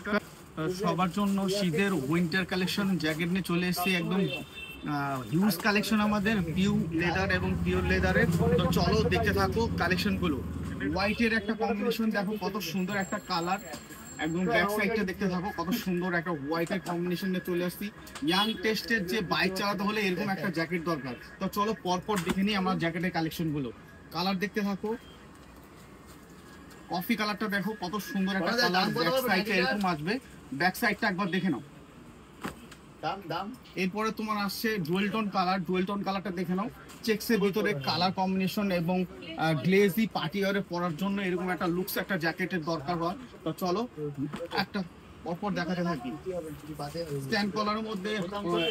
নমস্কার। সবার জন্য শীতের উইন্টার কালেকশন জ্যাকেট নিয়ে চলে এসেছি। একদম হিউজ কালেকশন আমাদের পিউ লেদার এবং পিওর লেদারের। তো চলো দেখতে থাকো কালেকশন গুলো। হোয়াইটের একটা কম্বিনেশন দেখো, কত সুন্দর একটা কালার। একদম ব্যাক সাইডটা দেখতে থাকো, কত সুন্দর একটা হোয়াইটের কম্বিনেশন নিয়ে চলে আসছি। ইয়াং টেস্টের যে বাইক চালাতে হলে এরকম একটা জ্যাকেট দরকার। তো চলো পরপর দেখে নিই আমার জ্যাকেটের কালেকশন গুলো। কালার দেখতে থাকো, কফি কালারটা দেখো, কত সুন্দর একটা কালার। ব্যাক সাইডটা এরকম আসবে, ব্যাক সাইডটা একবার দেখে নাও। এরপরে তোমার আসছে dual tone colour. Dual tone কালারটা দেখে নাও, চেক্সের ভিতরে কালার কম্বিনেশন এবং গ্লেজি পার্টি ওয়ারে পরার জন্য এরকম একটা লুকস একটা জ্যাকেটের দরকার হয়। তো চলো একটা পরপর দেখাতে থাকি। স্ট্যান্ড কলারের মধ্যে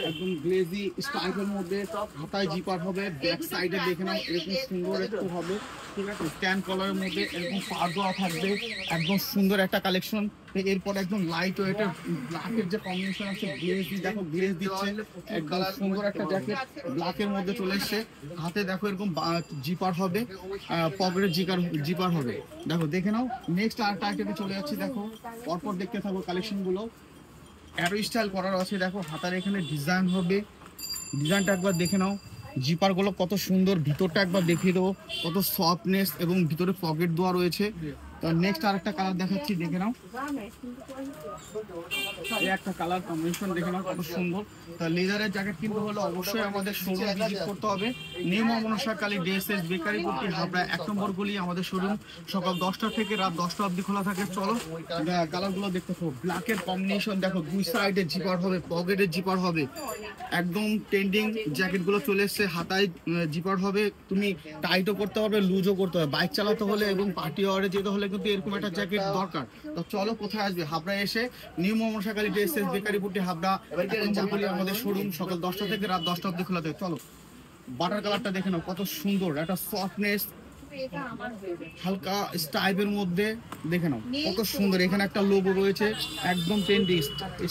একদম গ্লেজি স্টাইলের মধ্যে হাতায় জিপার হবে, ব্যাক সাইডে দেখে নাও এরকম সুন্দর একটু হবে, ঠিক আছে। স্ট্যান্ড কলারের মধ্যে এরকম পার দেওয়া থাকবে, একদম সুন্দর একটা কালেকশন। এরপর একদম লাইট ওয়েটের ব্ল্যাকের যে কম্বিনেশন আছে, গ্লেজি দেখো, গ্লেজ দিচ্ছে, একদম সুন্দর একটা জ্যাকেট ব্ল্যাকের মধ্যে চলে এসছে। হাতে দেখো এরকম জিপার হবে, পকেটে জিপার হবে, দেখো দেখে নাও। নেক্সট আরেকটা আইটেমে চলে যাচ্ছি, দেখো পরপর দেখতে থাকো কালেকশন গুলো। অ্যারো স্টাইল করার আছে, দেখো হাতার এখানে ডিজাইন হবে, ডিজাইনটা একবার দেখে নাও। জিপার গুলো কত সুন্দর, ভিতরটা একবার দেখিয়ে দেবো, কত সফটনেস এবং ভিতরে পকেট দেওয়া রয়েছে। তো নেক্সট আরেকটা কালার দেখাচ্ছি, দেখে নাও। এই একটা কালার কম্বিনেশন দেখে নাও, কত সুন্দর। তো লেদারের জ্যাকেট কিনতে হলে অবশ্যই আমাদের শোরুম ভিজিট করতে হবে। New Manasa Kali dresses bakery পট্টি হাবড়া 1 নম্বর গলি আমাদের শোরুম। সকাল 10টা থেকে রাত 10টা অবধি খোলা থাকে। চলো কালারগুলো দেখতে থাকো। ব্ল্যাকের কম্বিনেশন দেখো, দুই সাইডে জিপার হবে, পকেটের জিপার হবে, একদম ট্রেন্ডিং জ্যাকেটগুলো চলে এসছে। হাতায় জিপার হবে, তুমি টাইটও করতে পারবে, লুজও করতে হবে। বাইক চালাতে হলে এবং পার্টি ওয়ারে যেতে হলে কিন্তু এরকম একটা জ্যাকেট দরকার। তো চলো কোথায় আসবে, হাবড়া এসে new Manasa Kali dresses bakery পট্টি হাবড়া 1 নম্বর গলি আমাদের শোরুম। সকাল 10টা থেকে রাত 10টা অবধি খোলা থাকে। চলো বাটার কালারটা দেখে নাও, কত সুন্দর একটা সফটনেস, হালকা স্টাইপের মধ্যে দেখে নাও, কত সুন্দর। এখানে একটা লোগো রয়েছে, একদম ট্রেন্ডি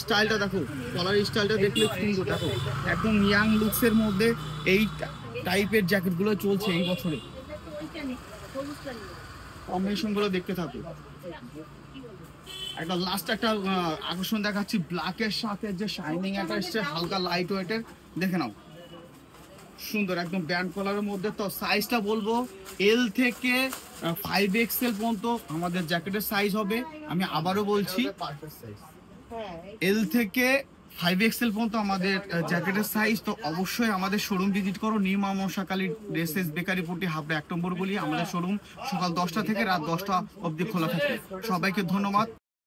স্টাইলটা দেখো, কলার স্টাইলটা দেখলে সুন্দর। দেখো একদম ইয়াং লুকসের মধ্যে এই টাইপের জ্যাকেট গুলো চলছে এই বছরে। কম্বিনেশন গুলো দেখতে থাকো। একটা লাস্ট একটা আকর্ষণ দেখাচ্ছি, ব্ল্যাকের সাথে যে শাইনিং একটা এসছে, হালকা লাইট ওয়েটের, দেখে নাও সুন্দর, একদম ব্যান্ড কলারের মধ্যে। তো সাইজটা বলবো এল থেকে 5XL পর্যন্ত আমাদের জ্যাকেটের সাইজ হবে। আমি আবারও বলছি, এল থেকে 5XL পর্যন্ত আমাদের জ্যাকেটের সাইজ। তো অবশ্যই আমাদের শোরুম ভিজিট করো, new Manasa Kali dresses bakery পট্টি হাবড়া 1 নম্বর গলি আমাদের শোরুম। সকাল 10টা থেকে রাত 10টা অবধি খোলা থাকে। সবাইকে ধন্যবাদ।